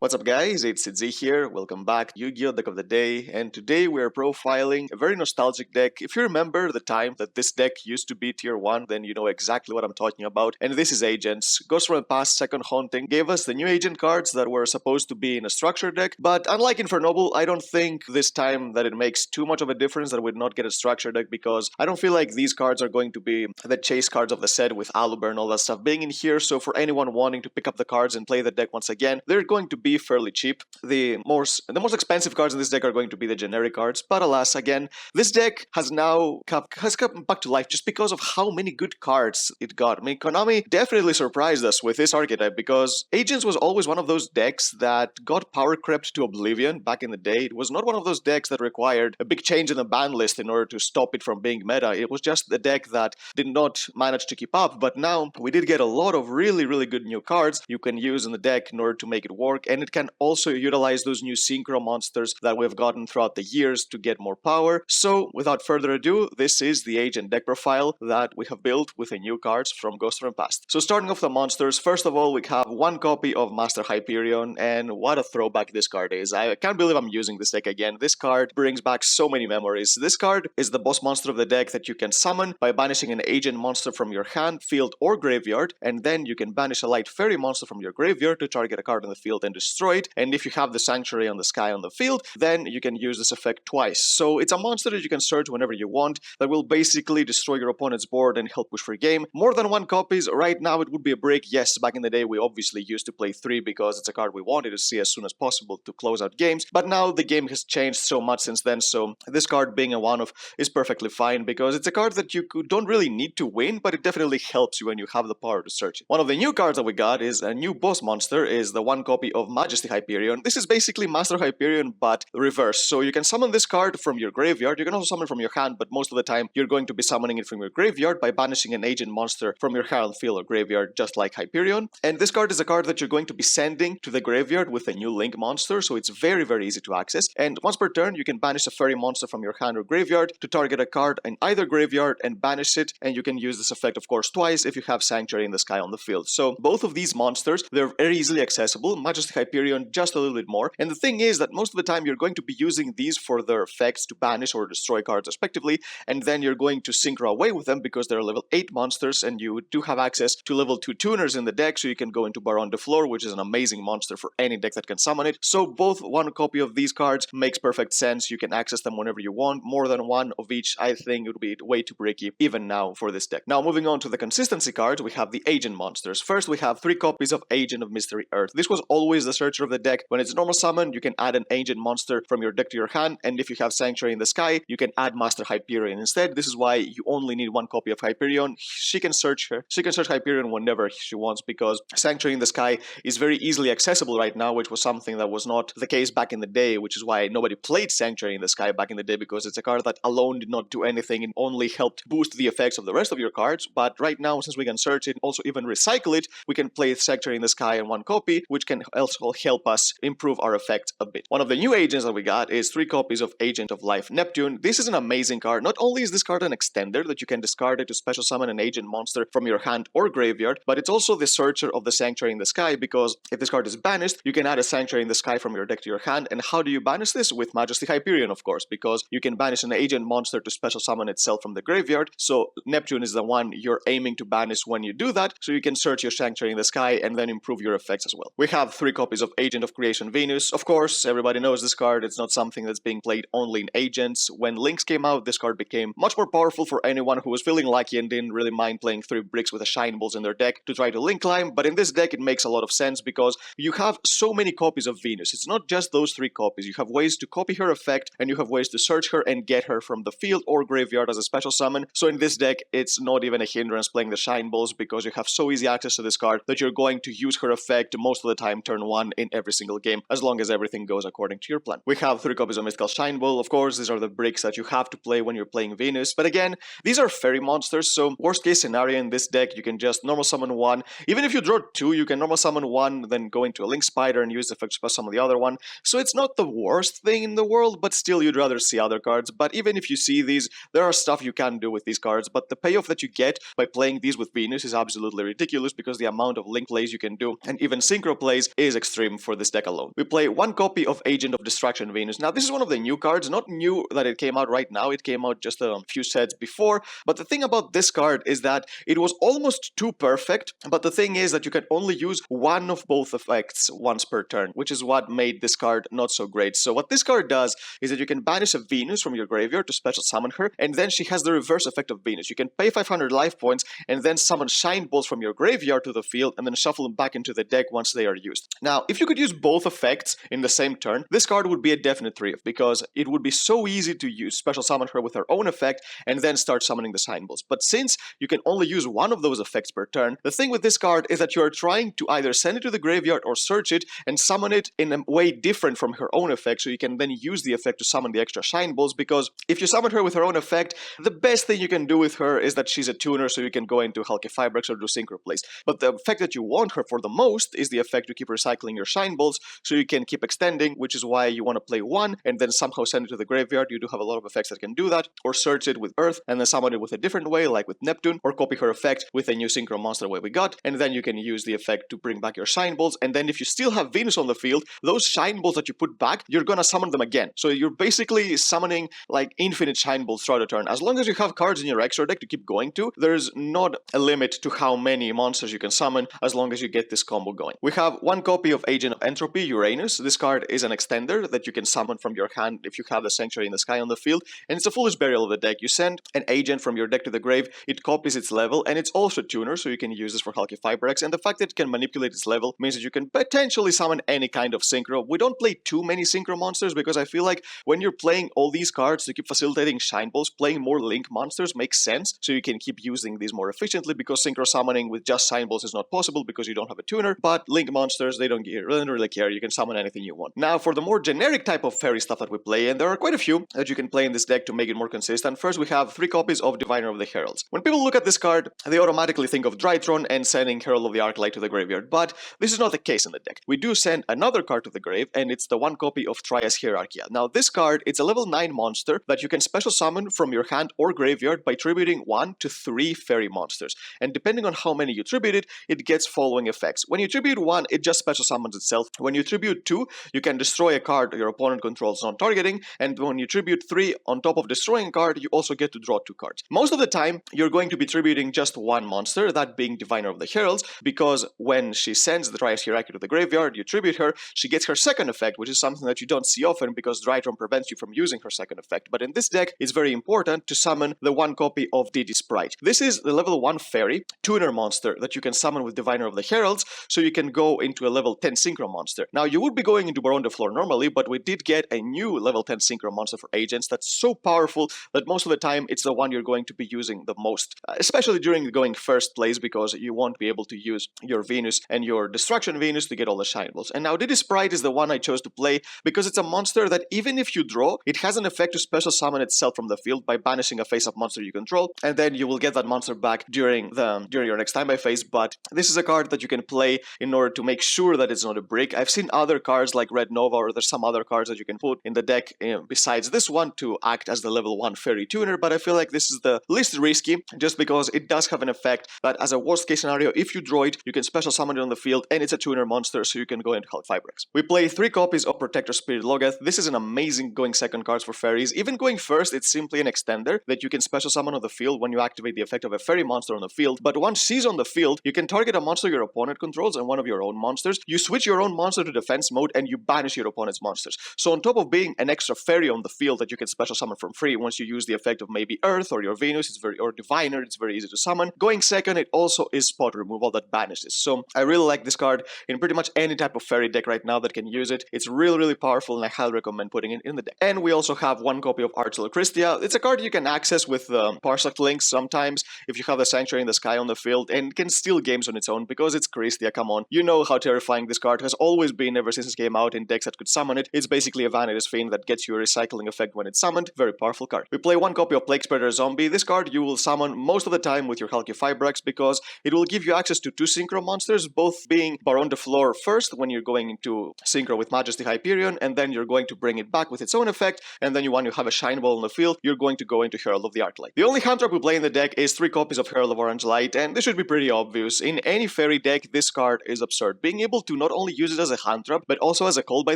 What's up guys, it's Z here, welcome back to Yu-Gi-Oh! Deck of the Day, and today we are profiling a very nostalgic deck. If you remember the time that this deck used to be tier 1, then you know exactly what I'm talking about, and this is Agents. Ghost from the Past Second Haunting gave us the new Agent cards that were supposed to be in a structure deck, but unlike Infernoble, I don't think this time that it makes too much of a difference that we'd not get a structure deck, because I don't feel like these cards are going to be the chase cards of the set with Aluber and all that stuff being in here, so for anyone wanting to pick up the cards and play the deck once again, they're going to be fairly cheap. The most expensive cards in this deck are going to be the generic cards, but alas, again, this deck has come back to life just because of how many good cards it got. I mean, Konami definitely surprised us with this archetype because Agents was always one of those decks that got power crept to oblivion back in the day. It was not one of those decks that required a big change in the ban list in order to stop it from being meta. It was just the deck that did not manage to keep up, but now we did get a lot of really good new cards you can use in the deck in order to make it work, and it can also utilize those new synchro monsters that we've gotten throughout the years to get more power. So without further ado, this is the Agent deck profile that we have built with the new cards from Ghost from the Past. So starting off the monsters, first of all we have one copy of Master Hyperion, and what a throwback this card is. I can't believe I'm using this deck again. This card brings back so many memories. This card is the boss monster of the deck that you can summon by banishing an Agent monster from your hand, field, or graveyard, and then you can banish a light fairy monster from your graveyard to target a card in the field and destroy it, and if you have the Sanctuary on the Sky on the field, then you can use this effect twice. So it's a monster that you can search whenever you want that will basically destroy your opponent's board and help push for game. More than one copies, right now it would be a break. Yes, back in the day we obviously used to play 3 because it's a card we wanted to see as soon as possible to close out games, but now the game has changed so much since then, so this card being a one-off is perfectly fine because it's a card that you don't really need to win, but it definitely helps you when you have the power to search it. One of the new cards that we got is a new boss monster, is the one copy of Majesty Hyperion. This is basically Master Hyperion but reverse. So you can summon this card from your graveyard, you can also summon from your hand, but most of the time you're going to be summoning it from your graveyard by banishing an Agent monster from your hand, field, or graveyard, just like Hyperion. And this card is a card that you're going to be sending to the graveyard with a new Link monster, so it's very easy to access. And once per turn you can banish a fairy monster from your hand or graveyard to target a card in either graveyard and banish it, and you can use this effect of course twice if you have Sanctuary in the Sky on the field. So both of these monsters, they're very easily accessible. Majesty Hyperion just a little bit more, and the thing is that most of the time you're going to be using these for their effects to banish or destroy cards respectively, and then you're going to synchro away with them because they're level 8 monsters, and you do have access to level 2 tuners in the deck, so you can go into Baron de Flor, which is an amazing monster for any deck that can summon it. So both one copy of these cards makes perfect sense. You can access them whenever you want. More than one of each, I think it would be way too bricky even now for this deck. Now moving on to the consistency cards, we have the Agent monsters. First we have 3 copies of Agent of Mystery Earth. This was always the searcher of the deck. When it's a normal summon, you can add an Agent monster from your deck to your hand, and if you have Sanctuary in the Sky, you can add Master Hyperion instead. This is why you only need one copy of Hyperion. She can search Hyperion whenever she wants because Sanctuary in the Sky is very easily accessible right now, which was something that was not the case back in the day, which is why nobody played Sanctuary in the Sky back in the day, because it's a card that alone did not do anything and only helped boost the effects of the rest of your cards. But right now, since we can search it, also even recycle it, we can play Sanctuary in the Sky in one copy, which can also help us improve our effect a bit. One of the new agents that we got is 3 copies of Agent of Life Neptune. This is an amazing card. Not only is this card an extender that you can discard it to special summon an Agent monster from your hand or graveyard, but it's also the searcher of the Sanctuary in the Sky, because if this card is banished, you can add a Sanctuary in the Sky from your deck to your hand. And how do you banish this? With Majesty Hyperion, of course, because you can banish an Agent monster to special summon itself from the graveyard. So Neptune is the one you're aiming to banish when you do that, so you can search your Sanctuary in the Sky and then improve your effects as well. We have 3 copies of Agent of Creation Venus. Of course, everybody knows this card. It's not something that's being played only in Agents. When Links came out, this card became much more powerful for anyone who was feeling lucky and didn't really mind playing 3 bricks with a Shine Balls in their deck to try to Link climb. But in this deck, it makes a lot of sense because you have so many copies of Venus. It's not just those 3 copies. You have ways to copy her effect, and you have ways to search her and get her from the field or graveyard as a special summon. So in this deck, it's not even a hindrance playing the Shine Balls because you have so easy access to this card that you're going to use her effect most of the time turn 1 in every single game, as long as everything goes according to your plan. We have 3 copies of Mystical Shine Ball. Of course, these are the bricks that you have to play when you're playing Venus, but again, these are fairy monsters, so worst case scenario in this deck, you can just normal summon 1. Even if you draw 2, you can normal summon 1, then go into a Link Spider and use the effect to summon the other one. So it's not the worst thing in the world, but still you'd rather see other cards. But even if you see these, there are stuff you can do with these cards, but the payoff that you get by playing these with Venus is absolutely ridiculous because the amount of Link plays you can do, and even Synchro plays, is extremely stream for this deck alone. We play one copy of Agent of Destruction Venus. Now, this is one of the new cards, not new that it came out right now, it came out just a few sets before, but the thing about this card is that it was almost too perfect, but the thing is that you can only use one of both effects once per turn, which is what made this card not so great. So what this card does is that you can banish a Venus from your graveyard to special summon her, and then she has the reverse effect of Venus. You can pay 500 life points and then summon Shine Balls from your graveyard to the field and then shuffle them back into the deck once they are used. Now, if you could use both effects in the same turn, this card would be a definite 3 because it would be so easy to use special summon her with her own effect and then start summoning the Shine Balls. But since you can only use one of those effects per turn, the thing with this card is that you are trying to either send it to the graveyard or search it and summon it in a way different from her own effect, so you can then use the effect to summon the extra Shine Balls, because if you summon her with her own effect, the best thing you can do with her is that she's a tuner, so you can go into Hulky Fibrex or do synchro plays. But the effect that you want her for the most is the effect to keep recycling your Shine Balls, so you can keep extending, which is why you want to play one and then somehow send it to the graveyard. You do have a lot of effects that can do that, or search it with Earth and then summon it with a different way, like with Neptune, or copy her effect with a new synchro monster way we got, and then you can use the effect to bring back your Shine Balls. And then if you still have Venus on the field, those Shine Balls that you put back, you're gonna summon them again. So you're basically summoning like infinite Shine Balls throughout the turn. As long as you have cards in your extra deck to keep going to, there's not a limit to how many monsters you can summon as long as you get this combo going. We have one copy of Agent of Entropy, Uranus. This card is an extender that you can summon from your hand if you have the Sanctuary in the Sky on the field, and it's a foolish burial of the deck. You send an agent from your deck to the grave, it copies its level, and it's also tuner, so you can use this for Hulky Fibrex, and the fact that it can manipulate its level means that you can potentially summon any kind of synchro. We don't play too many synchro monsters because I feel like when you're playing all these cards to keep facilitating Shine Balls, playing more Link monsters makes sense, so you can keep using these more efficiently, because synchro summoning with just Shine Balls is not possible because you don't have a tuner, but Link monsters, they don't really care, you can summon anything you want. Now, for the more generic type of fairy stuff that we play, and there are quite a few that you can play in this deck to make it more consistent, first we have 3 copies of Diviner of the Heralds. When people look at this card, they automatically think of Drytron and sending Herald of the Arclight to the graveyard, but this is not the case in the deck. We do send another card to the grave, and it's the one copy of Trias Hierarchia. Now, this card, it's a level 9 monster that you can special summon from your hand or graveyard by tributing 1 to 3 fairy monsters, and depending on how many you tribute it, it gets following effects. When you tribute 1, it just special summons itself. When you tribute 2, you can destroy a card your opponent controls non-targeting, and when you tribute 3, on top of destroying a card, you also get to draw 2 cards. Most of the time, you're going to be tributing just one monster, that being Diviner of the Heralds, because when she sends the Trias Hierarchy to the graveyard, you tribute her, she gets her second effect, which is something that you don't see often because Drytron prevents you from using her second effect. But in this deck, it's very important to summon the one copy of Didi Sprite. This is the level 1 fairy, tuner monster that you can summon with Diviner of the Heralds, so you can go into a level 10 synchro monster. Now, you would be going into Baron de Flor normally, but we did get a new level 10 synchro monster for agents that's so powerful that most of the time it's the one you're going to be using the most, especially during the going first plays, because you won't be able to use your Venus and your Destruction Venus to get all the Shine Balls. And now Didi Sprite is the one I chose to play because it's a monster that even if you draw, it has an effect to special summon itself from the field by banishing a face-up monster you control, and then you will get that monster back during your next time by phase. But this is a card that you can play in order to make sure that it's not a brick. I've seen other cards like Red Nova, or there's some other cards that you can put in the deck besides this one to act as the level 1 fairy tuner, but I feel like this is the least risky just because it does have an effect that as a worst case scenario, if you draw it, you can special summon it on the field, and it's a tuner monster, so you can go into Hulk Fibrex. We play 3 copies of Protector Spirit Logeth. This is an amazing going second cards for fairies. Even going first, it's simply an extender that you can special summon on the field when you activate the effect of a fairy monster on the field, but once she's on the field, you can target a monster your opponent controls and one of your own monsters. You switch your own monster to defense mode and you banish your opponent's monsters. So on top of being an extra fairy on the field that you can special summon from free, once you use the effect of maybe Earth or your Venus, or Diviner, it's very easy to summon. Going second, it also is spot removal that banishes. So I really like this card in pretty much any type of fairy deck right now that can use it. It's really powerful, and I highly recommend putting it in the deck. And we also have one copy of Archel Christia. It's a card you can access with Parsec links sometimes if you have the Sanctuary in the Sky on the field, and can steal games on its own because it's Christia. Come on, you know how terrifying this card has always been ever since it came out in decks that could summon it. It's basically a Vanity's Fiend that gets you a recycling effect when it's summoned. Very powerful card. We play one copy of Plague Spreader Zombie. This card you will summon most of the time with your Hulky Fibrex because it will give you access to 2 synchro monsters, both being Baron de Flor first when you're going into synchro with Majesty Hyperion, and then you're going to bring it back with its own effect, and then when you have a Shine Ball on the field, you're going to go into Herald of the Arclight. The only hand trap we play in the deck is 3 copies of Herald of Orange Light, and this should be pretty obvious. In any fairy deck, this card is absurd. Being able to not only use it as a hand trap, but also as a call by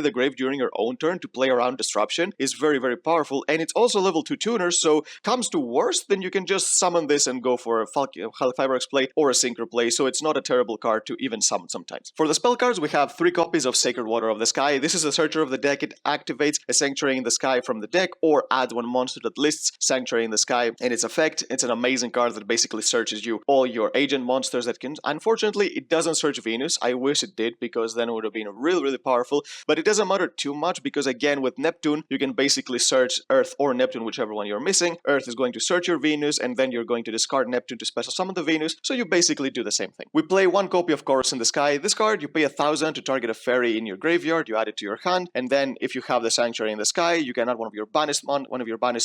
the grave during your own turn to play around Disruption is very, very powerful. And it's also level 2 tuner, so comes to worst, then you can just summon this and go for a Fibrax play or a Synchro play, so it's not a terrible card to even summon sometimes. For the spell cards, we have 3 copies of Sacred Water of the Sky. This is a Searcher of the deck. It activates a Sanctuary in the Sky from the deck or adds one monster that lists Sanctuary in the Sky in its effect. It's an amazing card that basically searches you all your agent monsters that can... Unfortunately, it doesn't search Venus. I wish it did, because then it would have been really, really powerful, but it doesn't matter too much because, again, with Neptune, you can basically search Earth or Neptune, whichever one you're missing. Earth is going to search your Venus, and then you're going to discard Neptune to special summon the Venus, so you basically do the same thing. We play 1 copy of Chorus in the Sky. This card, you pay 1,000 to target a fairy in your graveyard, you add it to your hand, and then if you have the Sanctuary in the Sky, you can add one of your banished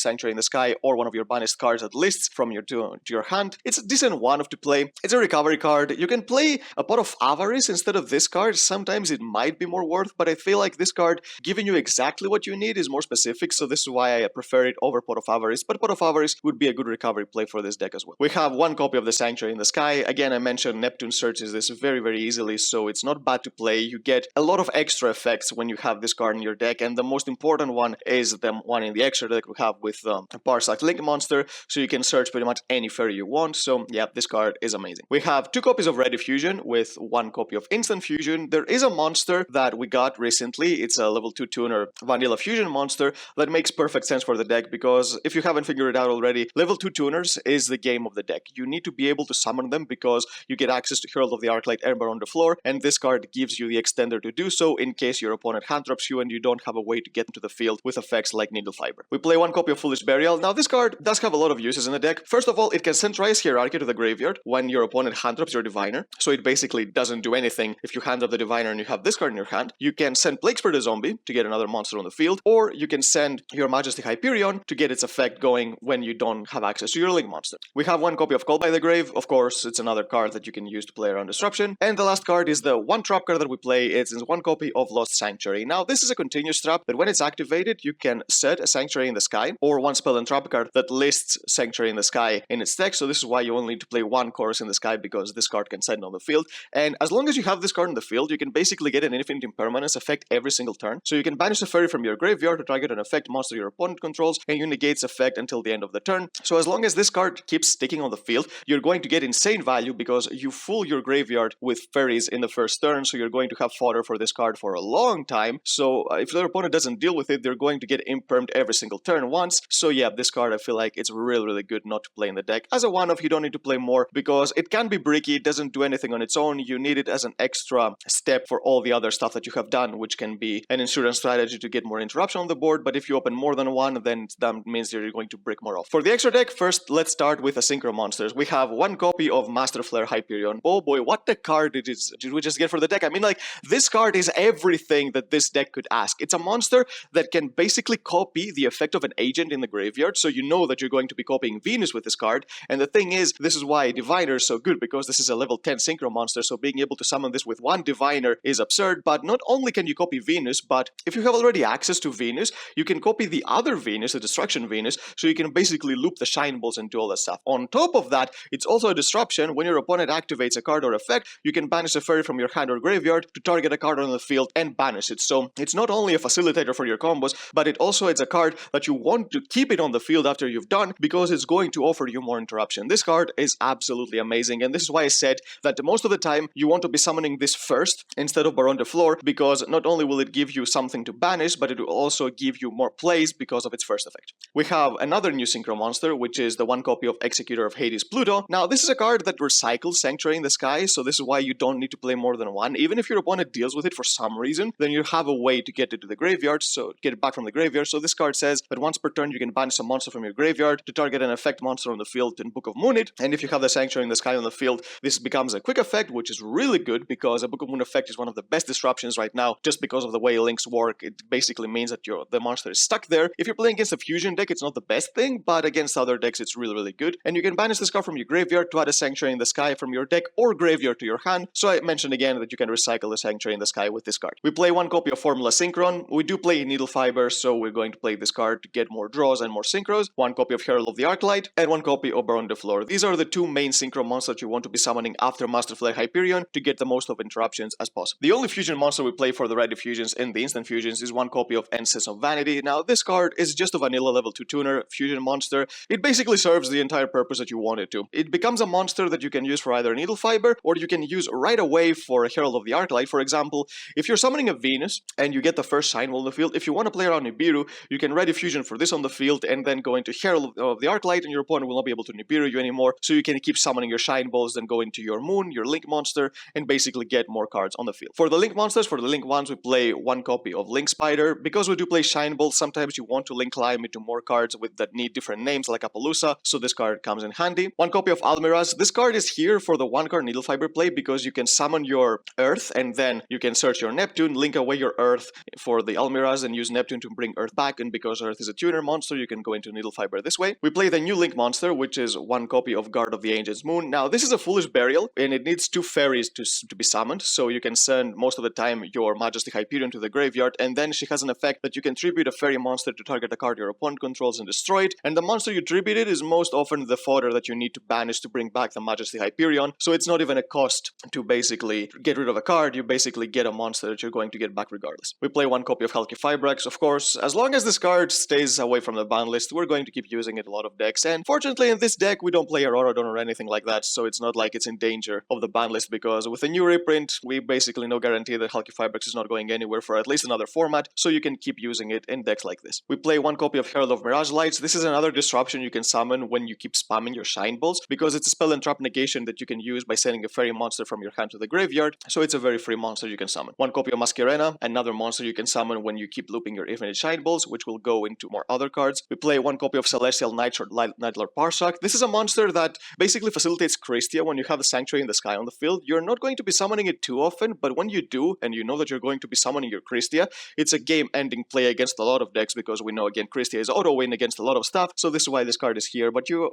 Sanctuary in the Sky or one of your banished cards that lists from your to your hand. It's a decent one to play. It's a recovery card. You can play a Pot of Avarice instead of this card. Sometimes it might be more worth, but I feel like this card giving you exactly what you need is more specific, so this is why I prefer it over Pot of Avarice, but Pot of Avarice would be a good recovery play for this deck as well. We have 1 copy of the Sanctuary in the Sky. Again, I mentioned Neptune searches this very, very easily, so it's not bad to play. You get a lot of extra effects when you have this card in your deck, and the most important one is the one in the extra deck we have with Parsac Link monster, so you can search pretty much any fairy you want. So yeah, this card is amazing. We have 2 copies of Red Diffusion with 1 copy of Instant Fusion. There is a monster that we got recently. It's a level 2 tuner Vanilla Fusion monster that makes perfect sense for the deck, because if you haven't figured it out already, level 2 tuners is the game of the deck. You need to be able to summon them because you get access to Herald of the Arclight Ember on the floor, and this card gives you the extender to do so in case your opponent hand drops you and you don't have a way to get into the field with effects like Needle Fiber. We play 1 copy of Foolish Burial. Now this card does have a lot of uses in the deck. First of all, it can centralize Hierarchy to the graveyard when your opponent hand drops your Diviner, so it basically doesn't do anything if you hand up the Diviner and you have this card in your hand. You can send Plague Spirit the Zombie to get another monster on the field, or you can send your Majesty Hyperion to get its effect going when you don't have access to your Link monster. We have 1 copy of Call by the Grave. Of course, it's another card that you can use to play around Disruption. And the last card is the 1 trap card that we play. It's 1 copy of Lost Sanctuary. Now, this is a continuous trap, but when it's activated, you can set a Sanctuary in the Sky, or 1 spell and trap card that lists Sanctuary in the Sky in its deck. So this is why you only need to play 1 Chorus in the Sky, because this card can send on the field. And as long as you have this card in the field, you can basically get an infinite impermanence effect every single turn. So you can banish a fairy from your graveyard to target an effect monster your opponent controls, and you negate its effect until the end of the turn. So as long as this card keeps sticking on the field, you're going to get insane value because you full your graveyard with fairies in the first turn, so you're going to have fodder for this card for a long time. So if their opponent doesn't deal with it, they're going to get impermed every single turn once. So yeah, this card I feel like it's really, really good not to play in the deck. As a one-off, you don't need to play more because it can be bricky, it doesn't do anything on its own. You need it as an extra step for all the other stuff that you have done, which can be an insurance strategy to get more interruption on the board, but if you open more than 1, then that means you're going to brick more off. For the extra deck, first let's start with the Synchro monsters. We have 1 copy of Master Flare Hyperion. Oh boy, what the card did we just get for the deck? I mean, like, this card is everything that this deck could ask. It's a monster that can basically copy the effect of an agent in the graveyard, so you know that you're going to be copying Venus with this card. And the thing is, this is why Diviner is so good, because this is a level 10 Synchro monster, so being able to summon this with 1 Diviner is absurd. But not only can you copy Venus, but if you have already access to Venus, you can copy the other Venus, the Destruction Venus, so you can basically loop the Shine Balls and do all that stuff. On top of that, it's also a disruption. When your opponent activates a card or effect, you can banish a fairy from your hand or graveyard to target a card on the field and banish it. So it's not only a facilitator for your combos, but it's a card that you want to keep it on the field after you've done, because it's going to offer you more interruption. This card is absolutely amazing, and this is why I said that most of the time you want to be summoning this first instead of Baron de Floor, because not only will it give you something to banish, but it will also give you more plays because of its first effect. We have another new Synchro monster, which is the 1 copy of Executor of Hades Pluto. Now, this is a card that recycles Sanctuary in the Sky, so this is why you don't need to play more than 1. Even if your opponent deals with it for some reason, then you have a way to get it to the graveyard, so get it back from the graveyard. So this card says that once per turn you can banish a monster from your graveyard to target an effect monster on the field in Book of Moonit, and if you have the Sanctuary in the Sky on the field, this becomes a quick effect, which is really good because a Book of Moon effect is one of the best disruptions right now, just because of the way links work. It basically means that the monster is stuck there. If you're playing against a fusion deck, it's not the best thing, but against other decks, it's really, really good. And you can banish this card from your graveyard to add a Sanctuary in the Sky from your deck or graveyard to your hand. So I mentioned again that you can recycle the Sanctuary in the Sky with this card. We play 1 copy of Formula Synchron. We do play Needle Fiber, so we're going to play this card to get more draws and more synchros. 1 copy of Herald of the Arclight and 1 copy of Baron de Floor. These are the 2 main synchro monsters you want to be summoning after Master Flare Hyperion to get the most of interruption options as possible. The only fusion monster we play for the ready fusions and the instant fusions is one copy of Essence of Vanity. Now, this card is just a vanilla level 2 tuner fusion monster. It basically serves the entire purpose that you want it to. It becomes a monster that you can use for either Needle Fiber, or you can use right away for a Herald of the Arclight. For example, if you're summoning a Venus and you get the first Shine Wall on the field, if you want to play around Nibiru, you can ready fusion for this on the field and then go into Herald of the Arclight, and your opponent will not be able to Nibiru you anymore, so you can keep summoning your Shine Balls, then go into your Moon, your Link monster, and basically get more cards on the field. For the Link monsters, for the Link ones, we play one copy of Link Spider. Because we do play Shine Balls, sometimes you want to Link Climb into more cards that need different names, like Appaloosa, so this card comes in handy. One copy of Almiraz. This card is here for the one card Needle Fiber play because you can summon your Earth and then you can search your Neptune, link away your Earth for the Almiraz, and use Neptune to bring Earth back, and because Earth is a tuner monster, you can go into Needle Fiber this way. We play the new Link monster, which is one copy of Guard of the Ancients Moon. Now, this is a Foolish Burial, and it needs 2 fairies to be summoned, so you can send most of the time your Majesty Hyperion to the graveyard, and then she has an effect that you can tribute a fairy monster to target a card your opponent controls and destroy it, and the monster you tributed is most often the fodder that you need to banish to bring back the Majesty Hyperion, so it's not even a cost to basically get rid of a card. You basically get a monster that you're going to get back regardless. We play one copy of Halki Fibrax. Of course, as long as this card stays away from the ban list, we're going to keep using it in a lot of decks, and fortunately in this deck we don't play Auroradon or anything like that, so it's not like it's in danger of the ban list, because with a new reprint, we basically no guarantee that Halki Fibrax is not going anywhere for at least another format, so you can keep using it in decks like this. We play one copy of Herald of Mirage Lights. This is another disruption you can summon when you keep spamming your Shine Balls, because it's a spell and trap negation that you can use by sending a fairy monster from your hand to the graveyard, so it's a very free monster you can summon. One copy of Masquerena, another monster you can summon when you keep looping your Infinite Shine Balls, which will go into more other cards. We play one copy of Celestial Nightlord Parsec. This is a monster that basically facilitates Christia when you have the Sanctuary in the Sky on the field. You're not going to be summoning it too often, but when you do, and you know that you're going to be summoning your Christia, it's a game-ending play against a lot of decks, because we know, again, Christia is auto-win against a lot of stuff, so this is why this card is here, but you're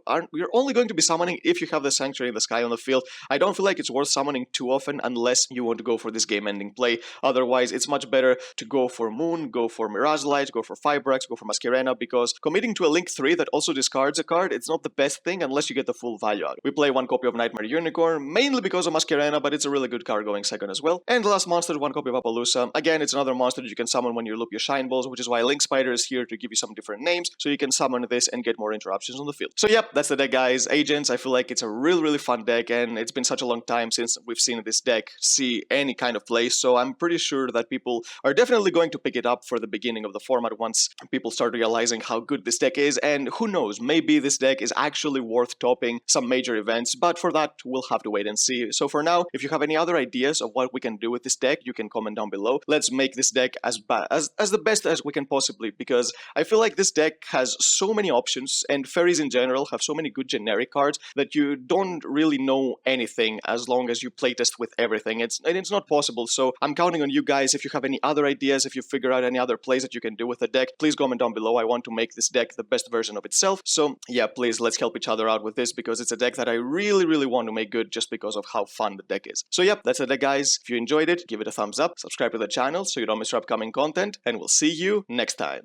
only going to be summoning if you have the Sanctuary in the Sky on the field. I don't feel like it's worth summoning too often unless you want to go for this game-ending play. Otherwise, it's much better to go for Moon, go for Mirage Light, go for Fibrax, go for Masquerena, because committing to a Link 3 that also discards a card, it's not the best thing unless you get the full value out. We play one copy of Nightmare Unicorn, mainly because of Masquerena, but it's a really good card going second as well. And the last monster, one copy of Appaloosa. Again, it's another monster that you can summon when you loop your Shine Balls, which is why Link Spider is here to give you some different names, so you can summon this and get more interruptions on the field. So yep, that's the deck, guys. Agents, I feel like it's a really fun deck, and it's been such a long time since we've seen this deck see any kind of play, so I'm pretty sure that people are definitely going to pick it up for the beginning of the format once people start realizing how good this deck is, and who knows, maybe this deck is actually worth topping some major events, but for that, we'll have to wait and see. So for now, if you have any other ideas of what we can do with this deck, you can comment down below. Let's make this deck as the best as we can possibly, because I feel like this deck has so many options, and fairies in general have so many good generic cards that you don't really know anything as long as you playtest with everything. It's not possible, so I'm counting on you guys. If you have any other ideas, if you figure out any other plays that you can do with the deck, please comment down below. I want to make this deck the best version of itself, so yeah, please, let's help each other out with this, because it's a deck that I really want to make good just because of how fun the deck is. So yep, that's the deck, guys. If you enjoyed it, give it a thumbs up, subscribe to the channel so you don't miss our upcoming content, and we'll see you next time.